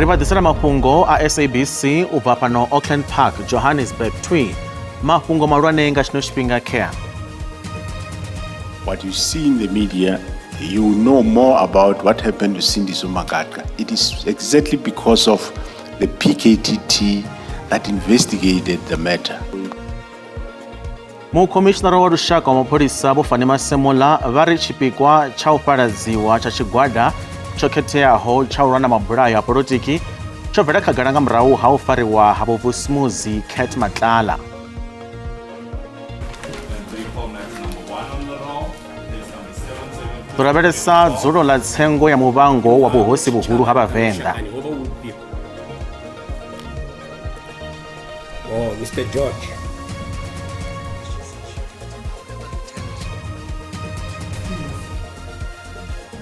Rivadisela Mafhungo a SABC ubva pano Auckland Park, Johannesburg twi. Mafhungo malwane nga chino chifhinga kea. What you see in the media, you know more about what happened to Cindy Amajita. It is exactly because of the PKTT that investigated the matter. Mukomishonara wa lushaka wa mapolisa bofani masemola vari chipikwa cha uparadziwa cha chigwada chokhetheaho cha urana mabulayo a polotiki chobvela khagala nga murahu ha u fariwa ha vusumuzi Cat Matlala. Tulavhelesa dzulo la tsengo ya muvango wa vuhosi vuhulu ha Vhavenda. Oh, Mr. George.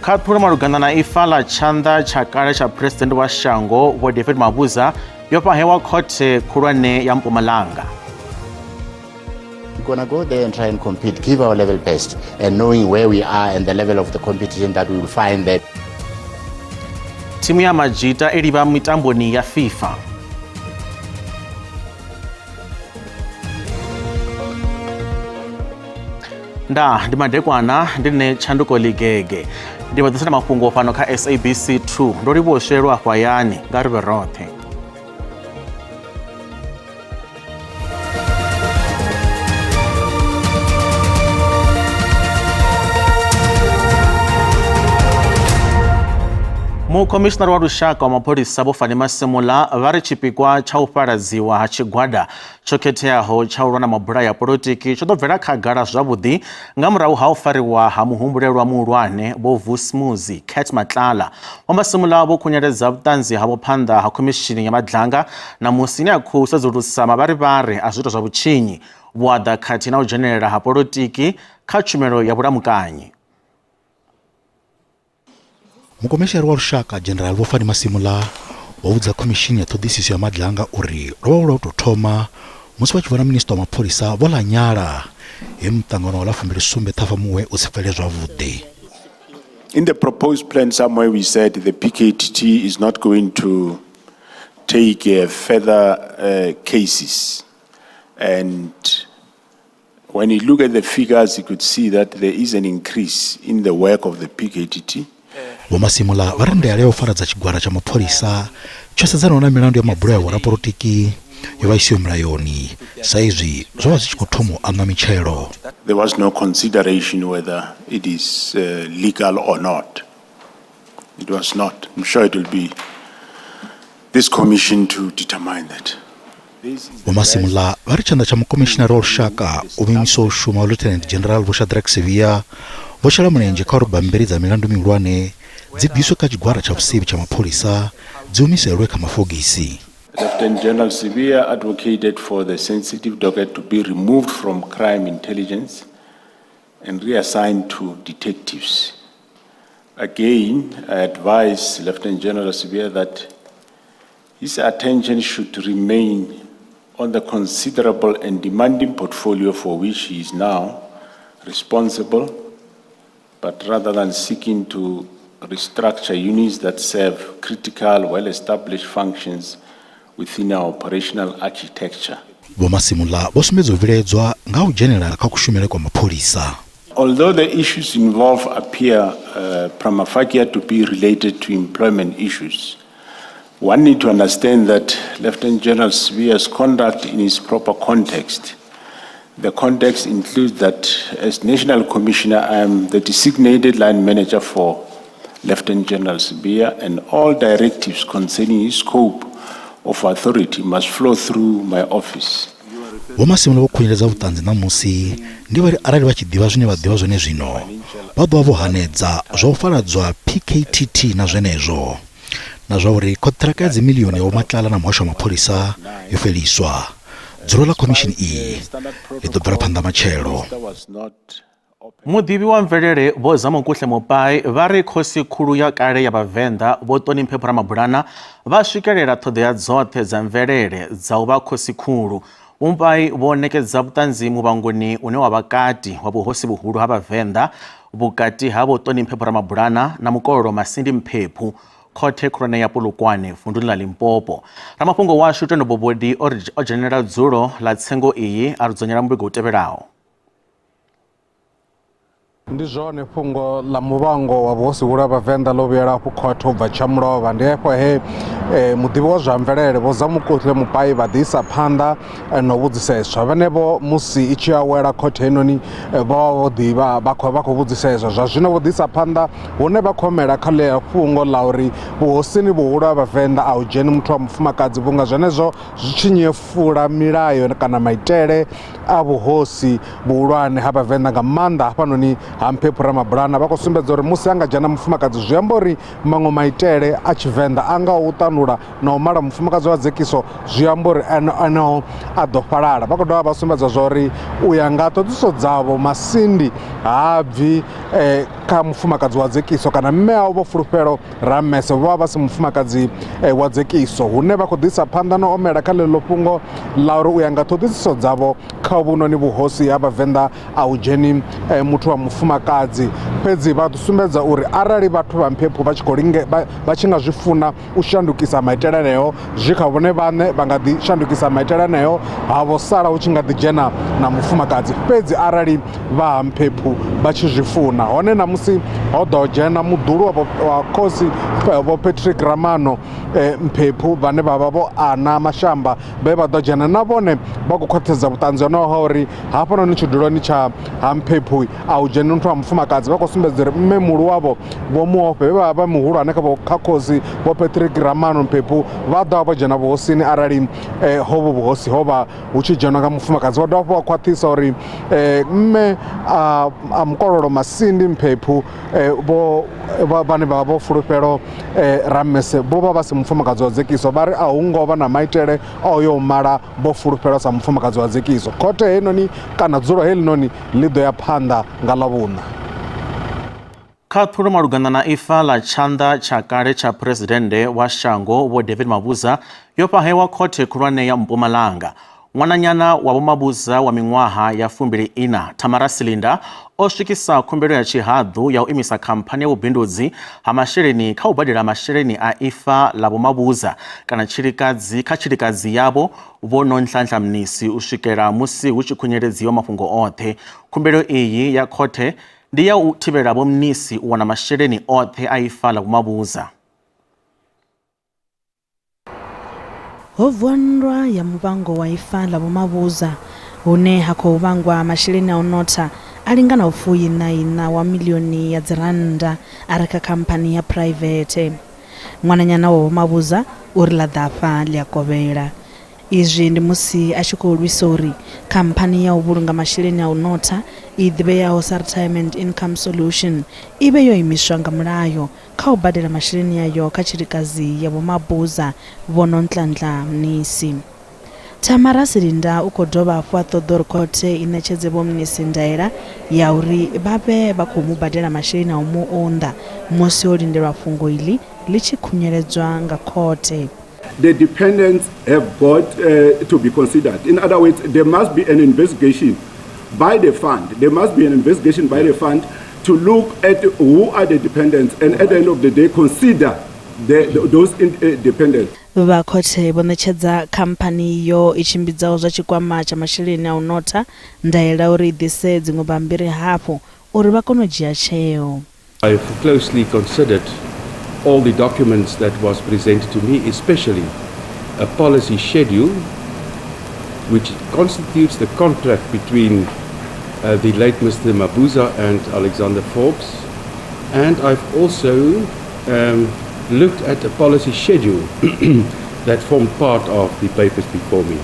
Khaphula malugana na ifa la tshanda tsha kale tsha president wa shango Vho David Mabuza yo pahewa khothe khulwane ya Mpumalanga. We're going to go there and try and compete, give our level best, and knowing where we are and the level of the competition that we will find there. Timu ya Amajita iliva mitamboni ya FIFA. Ndi madekwana ndine tshanduko ligege. Ndivadzisana mafhungo pano kha SABC 2 ndori voshelwa hwayani nga rive rothe. Mukomishonara wa lushaka wa mapolisa bofani masemola vari chipikwa cha uparadziwa ha chigwada chokhetheaho cha urana mabulayo a polotiki chodobvela khagala zwavhuḓi nga murahu ha u fariwa ha muhumbulelwa muhulwane Vho Vusumuzi Cat Matlala wa masemola vho khunyeledza vhuṱanzi havho phanḓa ha khomishini ya madlanga na musi ine ya khou sedzulusa mavharivhari a zwiito zwa vhutshinyi vhuaḓa khathihi na u dzhenelela ha polotiki kha tshumelo ya vhulamukanyi. Mukomeshari wa lushaka General Vofani Masemola wa vhudza khomishini ya ṱhoḓisiso ya madlanga uri lwo lwa u tou thoma musi vha tshi vhona minista wa mapholisa vho ḽa nyala he muṱangano wa ḽa 27 Ṱhafamuhwe u si pfele zwavhuḓi. In the proposed plan somewhere we said the PKTT is not going to take further cases, and when you look at the figures you could see that there is an increase in the work of the PKTT. Vho Masemola vari ndeyala ya u faradza chigwada cha mapholisa tsho sedzanaho na milandu ya mabulayo wa polotiki yo vha isiho mulayoni sa izwi zwo vha zwi tshi khou thoma u anwa mitshelo. There was no consideration whether it is legal or not. It was not. I'm sure it will be this commission to determine that. Vho Masemola vari tshanda tsha mukomishinari wa lushaka u vhuimiso u shuma Lieutenant General Vho Sevilla vho shela mulenzhe kha uri bammbiri dza milandu mihulwane dzi bviswe kha tshigwada tsha vhusevhi tsha mapholisa dzi humiselwe kha mafogisi. Lieutenant General Sevilla advocated for the sensitive docket to be removed from crime intelligence and reassigned to detectives. Again, I advise Lieutenant General Sevilla that his attention should remain on the considerable and demanding portfolio for which he is now responsible, but rather than seeking to restructure units that serve critical, well-established functions within our operational architecture. Vho Masemola vho sumbedza u viledzwa nga u dzhenelela kha kushumele kwa mapholisa. Although the issues involved appear prima facie to be related to employment issues, one need to understand that Lieutenant General Sevilla's conduct in its proper context. The context includes that as National Commissioner, I am the designated line manager for Lieutenant General Sevilla, and all directives concerning his scope of authority must flow through my office. Vho Masemola vho khunyeledza vhuṱanzi na musi ndi vari arali vha tshi ḓivha zwine vha ḓivha zwone zwino vha ḓovha vho hanedza zwa u faradzwa PKTT na zwenezwo na zwa uri kontraka ya dzimiliyoni ya Vho Matlala na muhasho wa mapholisa yo fheliswa. Dzulo la khomishini iyi ḽi ḓo bvela phanḓa matshelo. Muḓivhi wa mvelele Vho Zamokuhle Mopai vari khosi khulu ya kale ya Vhavenda Vho Ṱhoniphe Ramabulana vha swikelela ṱhoḓea dzoṱhe dza mvelele dza u vha khosi khulu. Mopai vho ṋekedza vhuṱanzi muvhangoni une wa vha kati wa vhuhosi vhuhulu ha Vhavenda vhukati ha Vho Ṱhoniphe Ramabulana na mukololo Masindi Mphephu khothe khulwane ya Polokwane vunḓuni ḽa Limpopo. Ramafhungo washu Tendo Bobodi o dzhenela dzulo ḽa tsengo iyi a ri dzudzanyela muvhigo u tevhelaho. Ndi zwone fhungo ḽa muvhango wa vhosi vha Venḓa ḽo vhuyela hafhu khothe u bva Tshamulovha. Ndi hafho he muḓivhi wa zwa mvelele vho Zamukuhle Mupai vha ḓisa phanḓa na u vhudziseswa. Vhenevho musi i tshi awela khothe heinoni vho ḓivha vha khou vhudziseswa. Zwa zwino vho ḓisa phanḓa hune vha khomela kha ḽeya fhungo ḽa uri vhuhosini vhuhulu ha Vhavenḓa a u dzheni muthu wa mufumakadzi vhunga zwenezwo zwi tshi nyefula milayo kana maitele a vhuhosi vhuhulwane ha Vhavenḓa nga maanḓa hafhanoni ha Mphepo Ramabulana. Vha khou sumbedza uri musi a nga dzhena mufumakadzi zwi amba uri maṅwe maitele a Tshivenḓa a nga u ṱanula na u mala mufumakadzi wa dzekiso zwi amba uri aneo a ḓo fhalala. Vha khou dovha vha sumbedza zwa uri u ya nga ṱhoḓiso dzavho masindi ha bvi kha mufumakadzi wa dzekiso kana mme awo vho Fulufhelo Ramese vho vha si mufumakadzi wa dzekiso hune vha khou ḓisa phanḓa na omela kha ḽeḽo fhungo ḽa uri u ya nga ṱhoḓisiso dzavho kha vhunoni vhuhosi ha Vhavenḓa a u dzheni muthu wa mufumakadzi. Fhedzi vha sumbedza uri arali vhathu vha Mphepo vha tshi nga zwi funa u shandukisa maitele aneyo zwi kha vhone vhaṋe vha nga ḓi shandukisa maitele aneyo havho sala hu tshi nga ḓi dzhena na mufumakadzi. Fhedzi arali vha ha Mphepo vha tshi zwi funa hone na musi ho ḓo dzhena muḓulu wa khosi vho Patrick Ramano Mphepo vhane vha vha vho Ana Mashamba vhe vha ḓo dzhena na vhone vha khou khwaṱhisedza vhuṱanzi honoho ha uri hafhanoni tshiduloni tsha ha Mphepo a u dzheni muthu wa mufumakadzi. Vha khou sumbedza uri mme mulu wavho vho Muofhe vhe vha vha muhulwane kha khosi vho Patrick Ramano Mphepo vha ḓo vha dzhena vhuhosini arali hovho vhuhosi ho vha hu tshi dzhenwa nga mufumakadzi. Vha dovha hafhu vha khwaṱhisa uri mme a mukololo Masindi Mphepo vhane vha vho Fulufhelo Ramese vho vha si mufumakadzi wa dzekiso vha ri a hu ngo vha na maitele o yo mala vho Fulufhelo sa mufumakadzi wa dzekiso. Khothe heinoni kana dzulo heḽinoni ḽi ḓo ya phanḓa nga ḽavhuṋa. Khaṱhulo malugana na ifa ḽa tshanḓa tsha kale tsha phuresidennde wa shango vho David Mabuza yo fhahewa khothe khulwane ya Mpumalanga. Ṅwananyana wa vho Mabuza wa miṅwaha ya 24 Tamara Silinda o swikisa khumbelo ya tshihaḓu ya u imisa khamphani ya vhubindudzi ha masheleni kha u badela masheleni a ifa ḽa vho Mabuza kana tshilikadzi yavho vho Nonhlanhla Mnisi u swikela musi hu tshi khunyeledziwa mafhungo oṱhe. Khumbelo iyi ya khothe ndi ya u thivhela vho Mnisi u wana masheleni oṱhe a ifa ḽa vho Mabuza. Ho vuwa nndwa ya muvhango wa ifa ḽa vho Mabuza hune ha khou vhangwa masheleni a u notha a lingana u R49 wa miḽioni ya dzirannda a re kha khamphani ya private. Ṅwananyana wa vho Mabuza uri ḽa ḓafha ḽi a kovhela. Izwi ndi musi a tshi khou lwisa uri khamphani ya u vhulunga masheleni a u notha i ḓivheaho sa Retirement Income Solution i vhe yo imiswa nga mulayo kha u badela masheleni ayo kha tshilikadzi ya vho Mabuza vho Nonhlanhla Mnisi. Tamara Silinda u khou dovha hafhu a ṱoḓa uri khothe i ṋetshedze vho Mnisi ndaela ya uri vha vhe vha khou mu badela masheleni a u mu unḓa musi ho lindelwa fhungo iḽi ḽi tshi khunyeledzwa nga khothe. The dependents have got to be considered. In other words, there must be an investigation by the fund. There must be an investigation by the fund to look at who are the dependents and at the end of the day consider those dependents. Vha khothe vho ṋetshedza khamphani yo i tshimbidzaho zwa tshikwama tsha masheleni a u notha ndaela uri i ḓise dziṅwe bambiri hafhu uri vha kone u dzhia tsheo. I've closely considered all the documents that was presented to me, especially a policy schedule which constitutes the contract between the late Mr. Mabuza and Alexander Forbes. And I've also looked at a policy schedule that formed part of the papers before me.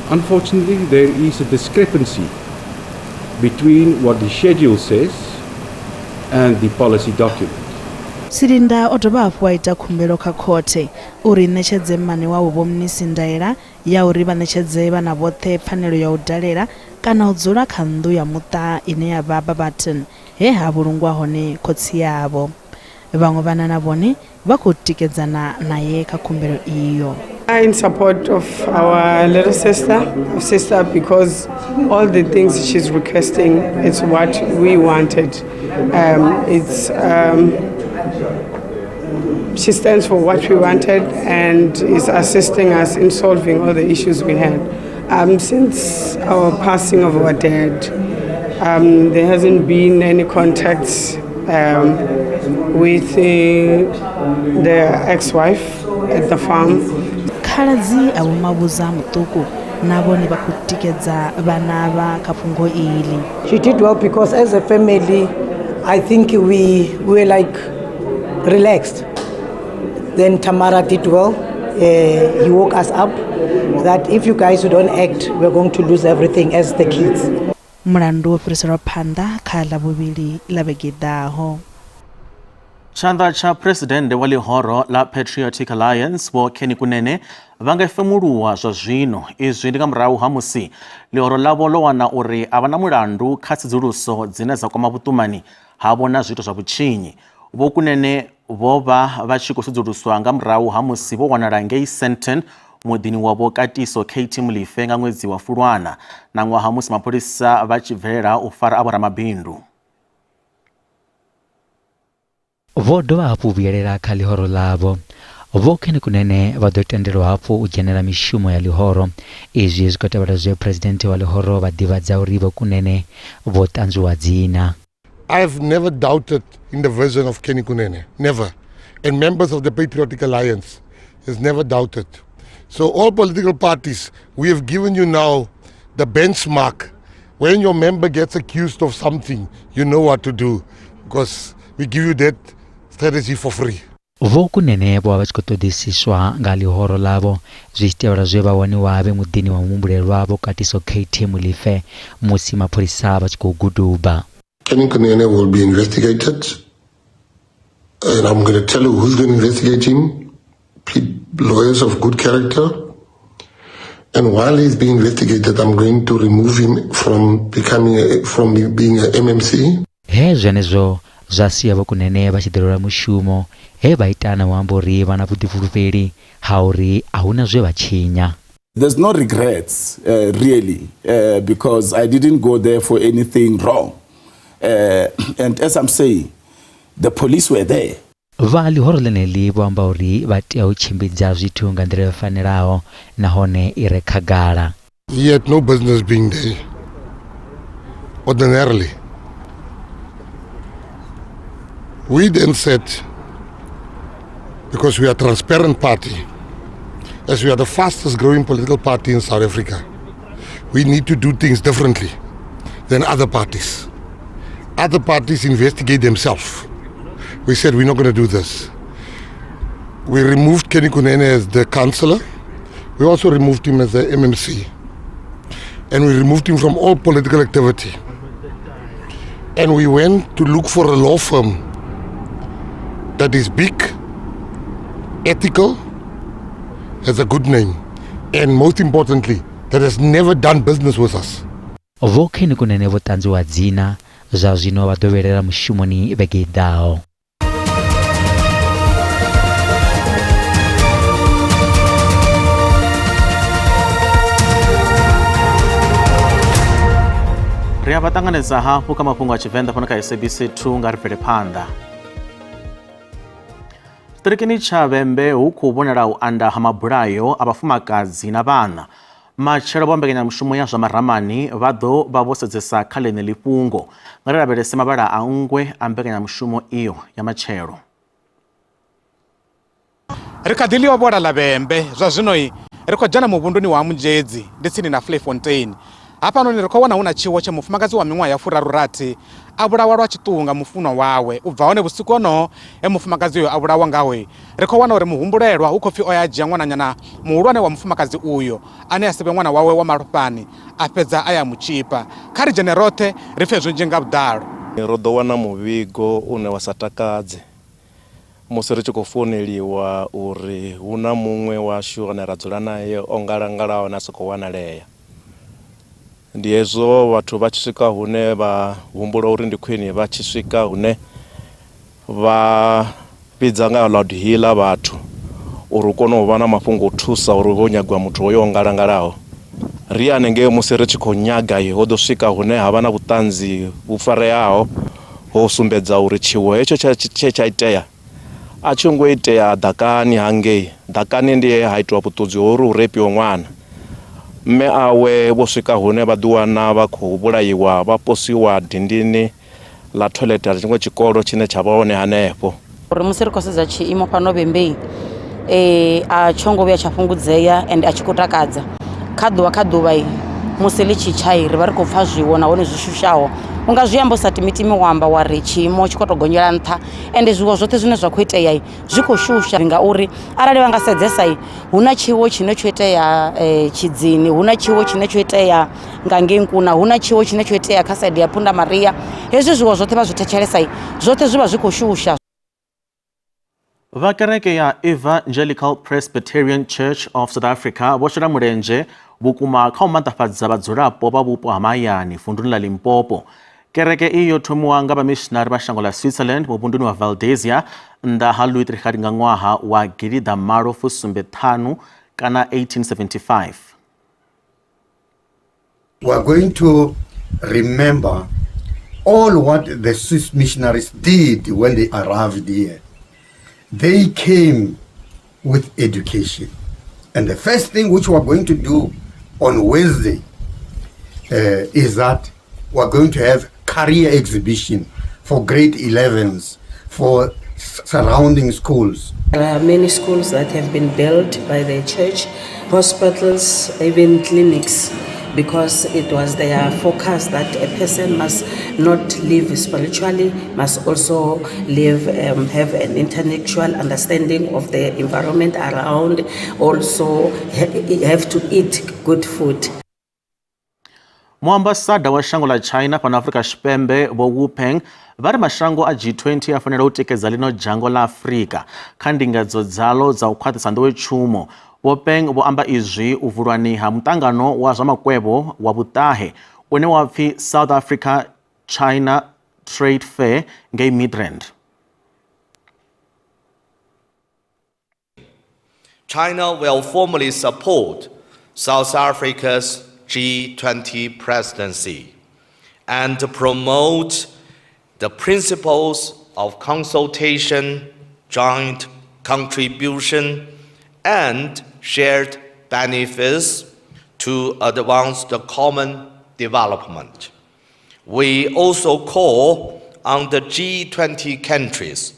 Unfortunately, there is a discrepancy between what the schedule says and the policy document. Silinda o dovha hafhu a ita khumbelo kha khothe uri ṋetshedze mmane wavho vho Mnisi ndaela ya uri vha ṋetshedze vhana vhoṱhe pfanelo ya u dalela kana u dzula kha nnḓu ya muṱa ine ya vha Barberton he ha vhulungwa hone khotsi yavho. Vhaṅwe vhana na vhone vha khou tikedzana naye kha khumbelo iyo. In support of our little sister, because all the things she's requesting is what we wanted. She stands for what we wanted and is assisting us in solving all the issues we had. Since our passing of our dad, there hasn't been any contacts with the ex-wife at the farm. Khaladzi abo Mabuza mutuku nabo ni bakutikedza vana va Mafhungo ili. She did well because as a family, I think we were like relaxed. Then Tamara did well. He woke us up that if you guys don't act, we're going to lose everything as the kids. Mulandu wa Priscilla Panda khala bubili labegedaho. Chanda cha President wa lihoro la Patriotic Alliance wo Kenny Kunene vangafemuluwa zwa zwino izwi ndi nga murahu ha musi lihoro lavo lo wana uri avana mulandu kha tsedzuluso dzine za kwama vutumani havo na zwito zwa vhutshinyi. Vho Kunene vo vha tshi khou sedzuluswa nga murahu ha musi vo wanala ngei Sandton muḓini wavho Katiso KT Mulife nga ṅwedzi wa Fulwana na ṅwaha musi mapholisa vha tshi bvelela u fara avho ramabindu. Vho dovha hafhu vhuyelela kha ḽihoro ḽavho. Vho Kenny Kunene vha ḓo tendelwa hafhu u dzhenela mishumo ya ḽihoro. Izwi zwi khou tevhela zwe phuresidennde wa ḽihoro vha ḓivhadza uri Vho Kunene vho ṱanzwiwa dzina. I have never doubted in the vision of Kenny Kunene, never. And members of the Patriotic Alliance has never doubted. So all political parties, we have given you now the benchmark. When your member gets accused of something, you know what to do because we give you that strategy for free. Vho Kunene vho vha tshi khou ṱoḓisiswa nga ḽihoro ḽavho zwi tshi tevhela zwe vha waniwa vhe muḓini wa muhumbulelwavho Katiso KT Mulife musi mapholisa vha tshi khou guduba. Kenny Kunene will be investigated, and I'm going to tell you who's going to investigate him. Lawyers of good character. And while he's being investigated, I'm going to remove him from being a MMC. He zwenezwo zwa sia Vho Kunene vha tshi ḓelelwa mushumo he vha itana u amba uri vha na vhuḓifulufheli ha uri ahuna zwe vha tshinya. There's no regrets, really, because I didn't go there for anything wrong. And as I'm saying, the police were there. Vha ḽihoro ḽeneli vho amba uri vha tea u tshimbidza zwithu nga nḓila yo fanelaho nahone i re khagala. He had no business being there, ordinarily. We then said, because we are a transparent party, as we are the fastest growing political party in South Africa, we need to do things differently than other parties. Other parties investigate themselves. We said we're not going to do this. We removed Kenny Kunene as the councillor. We also removed him as the MMC. And we removed him from all political activity. And we went to look for a law firm that is big, ethical, has a good name, and most importantly, that has never done business with us. Vho Kenny Kunene vho ṱanzwiwa dzina zwa zwino vha ḓo vhelela mushumoni vhege i ḓaho. Ri a vha ṱanganedza hafhu kha mafhungo a Tshivenda fhano kha SABC 2 nga ri bvele phanḓa. Tshiṱirikini tsha Vhembe hu khou vhonala u anda ha mabulayo a vhafumakadzi na vhana. Matshelo vha mbekanyamushumo ya zwa maramani vha ḓo vha vho sedzesa kha ḽeneḽi fhungo nga ri lavhelese mavhala a nngwe a mbekanyamushumo iyo ya matshelo. Ri kha ḓi ḽiwa bola ḽa Vhembe zwa zwino ri khou dzhena muvhunduni wa Mudedzi ndi tsini na Fontaine. Hafhanoni ri khou wana hu na tshiwo tsha mufumakadzi wa miṅwaha ya 36 a vhulawa lwa tshiṱuhu nga mufunwa wawe. U bva hone vhusiku hono he mufumakadzi uyo a vhulawa ngawe ri khou wana uri muhumbulelwa hu khou pfhi o ya dzhia ṅwananyana muhulwane wa mufumakadzi uyo ane a sivhe ṅwana wawe wa malofhani a fhedza a ya mutshipa. Kha ri dzhene roṱhe ri pfe zwinzhi nga vhuḓalo. Ro ḓo wana muvhigo une wa sa takadze musi ri tshi khou founeliwa uri hu na muṅwe washu ane ra dzula naye o ngalangalaho na sokou wanalea. Ndi hezwo vhathu vha tshi swika hune vha humbula uri ndi khwine vha tshi swika hune vha vhidza nga loud healer vhathu uri u kone u vha na mafhungo o thusa uri ho nyagwa muthu hoyo o ngalangalaho. Ri hanengei musi ri tshi khou nyaga ho ḓo swika hune havha na vhuṱanzi vhu fareaho ho sumbedza uri tshiwo hetsho tshe tsha itea a tshi ngo itea ḓakani hangei. Ḓakani ndi ha itwa vhuṱudzi ho uri hu repiwe ṅwana. Mme awe vho swika hune vha ḓi wana vha khou vhulaiwa vha posiwa dindini ḽa toilet ya tshiṅwe tshikolo tshine tsha vha hone hanefho. Uri musi ri khou sedza tshiimo fhano Bembei a tsho ngo vhuya tsha fhungudzea and a tshi khou takadza. Kha ḓuvha musi ḽi tshi tshai ri vha ri khou pfha zwiwo nahone zwi shushaho. U nga zwi amba sa timitimi wa amba wa ri tshiimo tshi khou tou gonyela nṱha ende zwiwo zwoṱhe zwine zwa khou itea zwi khou shusha ngauri arali vha nga sedzesa hu na tshiwo tshine tsho itea Tshidzini, hu na tshiwo tshine tsho itea nga Ngenkuna, hu na tshiwo tshine tsho itea kha side ya Phunda Maria. Hezwi zwiwo zwoṱhe vha zwi thetshelesa zwoṱhe zwi vha zwi khou shusha. Va kereke ya Evangelical Presbyterian Church of South Africa vho shela mulenzhe vhukuma kha u maanḓafhadza vhadzulapo vha vhupo ha mahayani vunḓuni ḽa Limpopo. Kereke iyi yo thomiwa nga vhamishinari vha shango ḽa Switzerland muvhunduni wa Valdezia nnḓa ha Louis nga ṅwaha wa gilida malo fusumbe ṱhanu kana 1875. We are going to remember all what the Swiss missionaries did when they arrived here. They came with education. And the first thing which we are going to do on Wednesday is that we are going to have career exhibition for grade 11s, for surrounding schools. There are many schools that have been built by the church, hospitals, even clinics, because it was their focus that a person must not live spiritually, must also live, have an intellectual understanding of the environment around, also have to eat good food. Muambasada wa shango la China pan Africa Tshipembe Vho Wu Peng vari mashango a G20 afanela u tikedza ḽino dzhango ḽa Afrika kha ndingedzo dzalo dza u khwaṱhisa nḓowetshumo. Vho Peng vho amba izwi u vulwani ha muṱangano wa zwa makwevho wa vhuṱahe une wa pfi South Africa China Trade Fair ngei Midrand. China will formally support South Africa's G20 presidency and promote the principles of consultation, joint contribution, and shared benefits to advance the common development. We also call on the G20 countries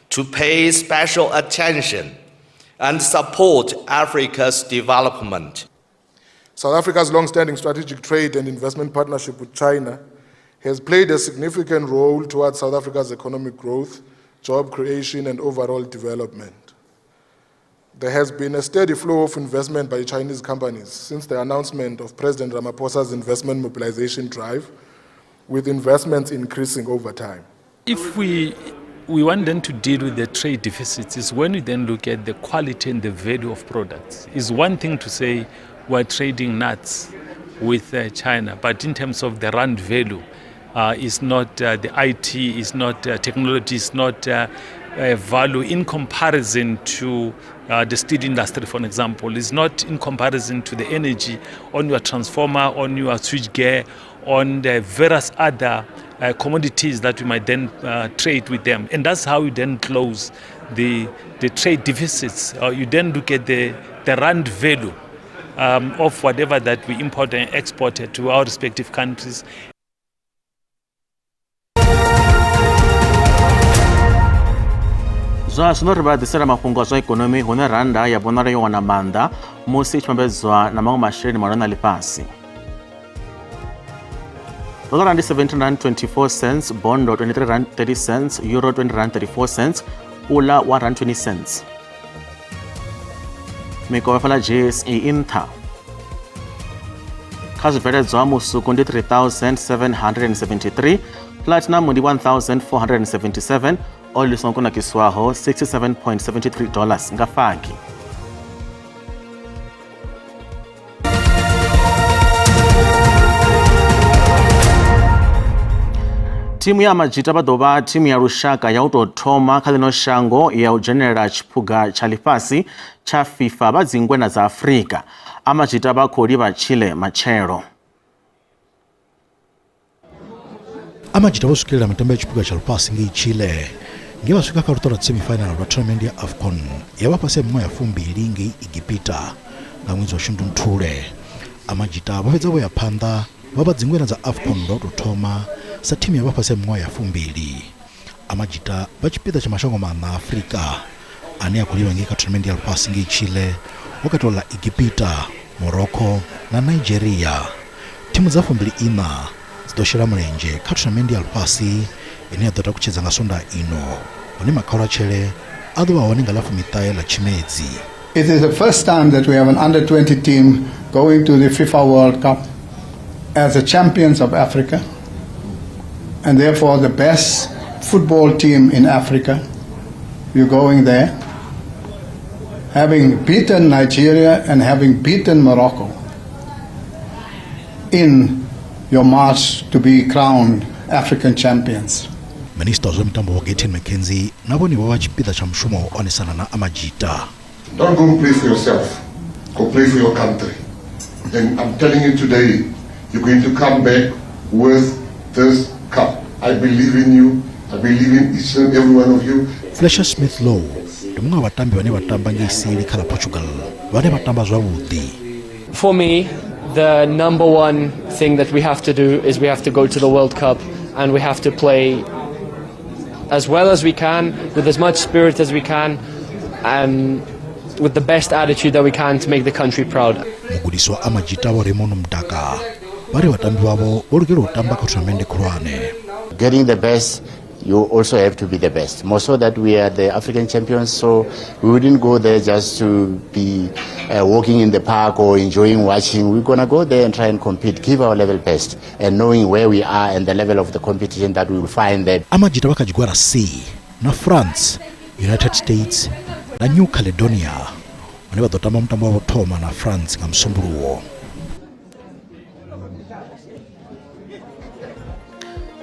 to pay special attention and support Africa's development. South Africa's long-standing strategic trade and investment partnership with China has played a significant role towards South Africa's economic growth, job creation, and overall development. There has been a steady flow of investment by Chinese companies since the announcement of President Ramaphosa's investment mobilization drive, with investments increasing over time. If we want then to deal with the trade deficits, is when we then look at the quality and the value of products. It's one thing to say we're trading nuts with China, but in terms of the rand value, is not the IT, is not technology, is not value in comparison to the steel industry, for example, is not in comparison to the energy on your transformer, on your switchgear, on the various other commodities that we might then trade with them. And that's how you then close the trade deficits. You then look at the rand value of whatever that we import and export to our respective countries. Zwa zwino ri vha ḓisela mafhungo a zwa ikonomi hune randa ya vhonala yo wana maanḓa musi i tshi vhambedzwa na maṅwe masheleni malwa na ḽifhasi. Dollar ndi 17.24 cents, bondo 23.30 cents, euro 20.34 cents, pula wa rand 20 cents. Mikovhe la GSE inṱha. Kha zwibveledzwa musuku ndi 3,773, platinum ndi 1,477, oil ḽi songo kunakiswaho $67.73 nga fagi. Timu ya Amajita vha ḓo vha timu ya lushaka ya u tou thoma kha ḽino shango ya u dzhenelela tshiphuga tsha ḽifhasi tsha FIFA vha dzingwena dza Afrika. Amajita vha khou livha Chile matshelo. Amajita vho swikelela mitambo ya tshiphuga tsha ḽifhasi ngei Chile ngevasvika karutora semifinal rwa tournament ya AFCON yavapase mimwe ya fumbili ngei Igipita nga mwedzi wa Shundunthule. Amajita vapedza voya phanḓa vha dzingwena dza AFCON lwa u thoma sa thimu yavapase mimwe ya fumbili. Amajita vha tshipiḓa tsha mashango maṋa Afrika ane a khou livha ngei kha tournament ya ḽifhasi ngei Chile, vhukati ḽa Igipita, Morocco na Nigeria. Thimu dza fumbili ina dzi ḓo shela mulenzhe kha tournament ya ḽifhasi ine ya ḓo takutshedza nga Sondaha ino, hune makhaulutshele a ḓo vha hone nga ḽa 19 ḽa Tshimedzi. It is the first time that we have an under-20 team going to the FIFA World Cup as the champions of Africa, and therefore the best football team in Africa. You're going there, having beaten Nigeria and having beaten Morocco in your march to be crowned African champions. Minister wa mitambo wa Gaten McKenzie navo ni vha tshipiḓa tsha mushumo wa onesana na Amajita. Don't go play for yourself, go play for your country. And I'm telling you today, you're going to come back with this cup. I believe in you. I believe in each and every one of you. Fletcher Smith Lowe ndi mumwe wa vatambi vane vatamba ngei seli kha ḽa Portugal vane vatamba zwavhuḓi. For me, the number one thing that we have to do is we have to go to the World Cup and we have to play as well as we can, with as much spirit as we can, and with the best attitude that we can to make the country proud. Mugudisi wa Amajita wa Raymond Mdaka vari vatambi vavo volukela u tamba kha tournament khulwane. Getting the best, you also have to be the best. More so that we are the African champions, so we wouldn't go there just to be walking in the park or enjoying watching. We're going to go there and try and compete, give our level best, and knowing where we are and the level of the competition that we will find there. Amajita vakajigwara C na France, United States na New Caledonia vane vadotamba mutambo wa thoma na France nga Msumburuwo.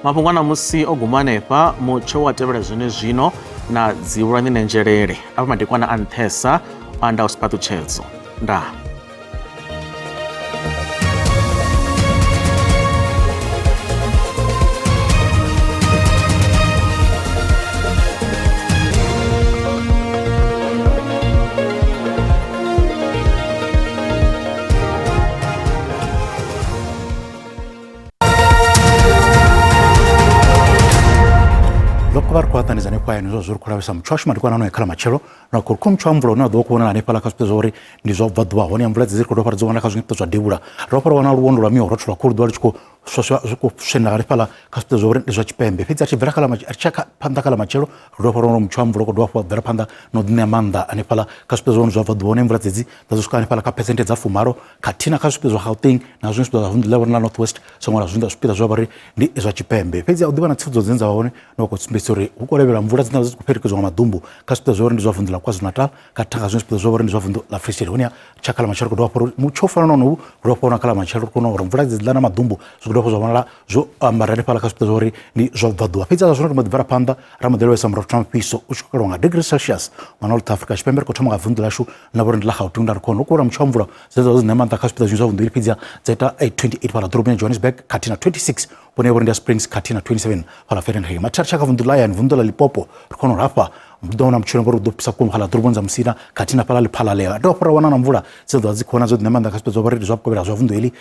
Mafhungo a musi o guma hanefha mutsho wa tevhela zwino na dziwulani na nzhelele afha madekwana a nṱhesa o andaho siphaṱutshedzo. Ndaa. Vari kuatanidza nekwayo ndizvo zviri kuravisa mutsho wacho madekwana ano ekhala machero na kuri kumtsho mvula une wadova kuona hanepala kasvita zvauri ndi zvabva dhuva hone mvula dziri kudopa ridziwanaka zvinoita zvadebura ropa rovana ruondo rwamiwa rwacho rwakuru dhuva richikusvena hanepala kasvita zvauri ndi zvachipembe fedzi arichapanda kala machero ropa rono mutsho wa mvula kudova kubvira panda nodine manda hanepala kasvita zvauri zvabva dhuva hone mvula dzedzi dzazosvika hanepala kapesente dzafumaro katina kasvita zva Gauteng nazvo zvipita zvavundu level na Northwest somwe zvinoita zvipita zvavari ndi zvachipembe fedzi audiva na tsidzo dzenza vaone nokutsimbisori ukorevera mvura dzina dziri kuperekedzwa madumbu kasvita zvauri ndi zvavundu la KwaZulu-Natal katanga zvinoita zvavari ndi zvavundu la Free State hone chakala machero kudova paro mutsho fanana nowu kudova paona kala machero kuona uri mvura dzidlana madumbu zvikudopa zvavonala zvo ambara nepala kasvita zvauri ndi zvabva dhuva fedzi zvino madhivara panda ramodelowesa murotama mupiso uchikokalwa nga degree Celsius mwana South Africa chipembere kutoma nga vundu lashu navori ndi la Gauteng ndari kuona ukura mutsho wa mvura dzedza zinemanda kasvita zvinhu zvavundu iri fedzi dzaita 28 pala dhorobheni ya Johannesburg katina 26 pone yavori ndi Springs katina 27 pala Fahrenheit matari chakavundu la yani vundu la Limpopo rikono rapa mudona mchiro ngoro dopisa kuma khala turubonza musina katina pala liphala leya ndo pora wana na mvula sedo azikona zo dinamanda kaspezo bari zo kopera zo vundu eli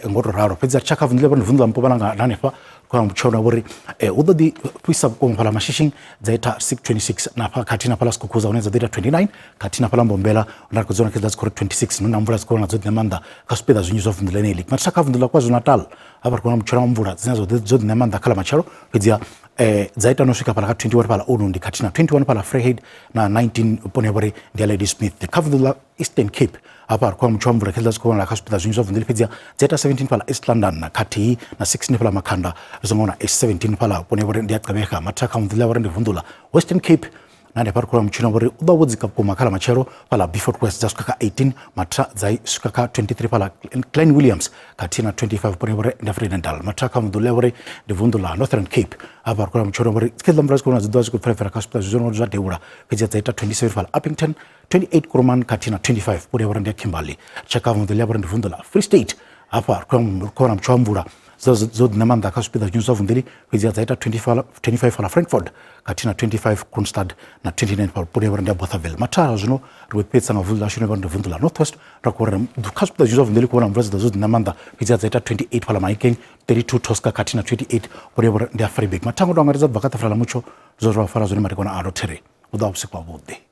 ngoro raro pedza chaka vundu lebano vundu lampo balanga nanefa kwa mchona bori udo di pisa kuma pala mashishin zaita 626 na pala katina pala skukuza uneza data 29 katina pala mbombela ndako zona kizazi kore 26 nuna mvula zikona zo dinamanda kaspeda zo nyizo vundu leneli mataka vundu la KwaZulu-Natal apa kuna mchona mvula zinazo zo dinamanda kala macharo pedzia zaita nosvika pala 21 pala unundi katina 21 pala Freiheit na 19 pone bori ndi Lady Smith the Kavula Eastern Cape apa kwa mchwa mvula kila zikona la hospital zinzo vundili pedzia zaita 17 pala East London na kati na 16 pala Makhanda zongona 17 pala pone bori ndi akabeka mataka mvula bori ndi vundula Western Cape nande par kwa mchuna bori udawodzika kuma kala machero pala Beaufort West zasukaka 18 matra zai sukaka 23 pala Glen Williams katina 25 pone bori ndi Fredental mataka mvula bori ndi vundula Northern Cape apa kwa mchuna bori skidla mbrazi kuna zidwazi kuprefera hospital zono za deura pedzia zaita 27 pala Uppington 28 Kuruman katina 25 pone bori ndi Kimberley chaka mvula bori ndi vundula Free State apa kwa mchwa mvula zo dina manda kha spieda zvinhu zvavhundiri kwedzi dzaita 25 fala Frankfurt kati na 25 Kronstadt na 29 pa Poriya nda Bothaville matara zvino rwepetsa mavhundu ashino vandu vhundu la Northwest rakora kha spieda zvinhu zvavhundiri kuona mvura zo dina manda kwedzi dzaita 28 fala Mahikeng 32 Tosca kati na 28 Poriya nda Freiburg matango ndo angaridza bvakata fala mucho zo zvafara zvone marekona arotere uda usiku wavhuḓi.